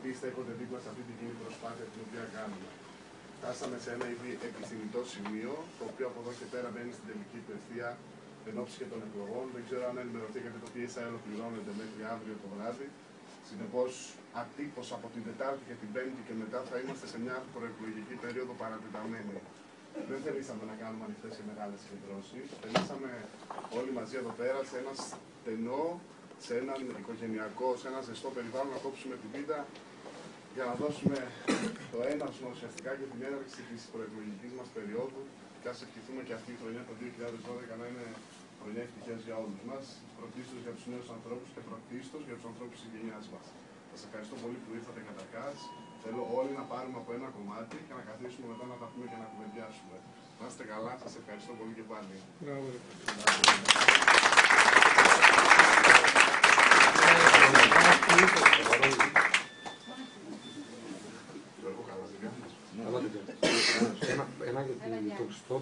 γιατί στέκονται δίπλα σε αυτή την κοινή προσπάθεια την οποία κάνουμε. Φτάσαμε σε ένα ήδη επιθυμητό σημείο, το οποίο από εδώ και πέρα μπαίνει στην τελική του ευθεία εν ώψη και των εκλογών. Δεν ξέρω αν ενημερωθήκατε, το PSI ολοκληρώνεται μέχρι αύριο το βράδυ. Συνεπώς, ατύπως από την Τετάρτη και την Πέμπτη και μετά θα είμαστε σε μια προεκλογική περίοδο παρατεταμένη. Δεν θελήσαμε να κάνουμε ανοιχτές και μεγάλες συγκεντρώσεις. Θελήσαμε όλοι μαζί εδώ πέρα σε ένα στενό, σε έναν οικογενειακό, σε ένα ζεστό περιβάλλον να κόψουμε την πίτα για να δώσουμε το έναυσμα ουσιαστικά και την έναρξη της προεκλογικής μας περίοδου και ας ευχηθούμε και αυτή η χρονιά το 2012 να είναι χρονιά ευτυχίας για όλους μας, πρωτίστως για τους νέους ανθρώπους και πρωτίστως για τους ανθρώπους της γενιάς μας. Σας ευχαριστώ πολύ που ήρθατε καταρχάς. Θέλω όλοι να πάρουμε από ένα κομμάτι και να καθίσουμε μετά να τα πούμε και να κουβεντιάσουμε. Να είστε καλά, σας ευχαριστώ πολύ και πάλι. Ένα για το Χριστό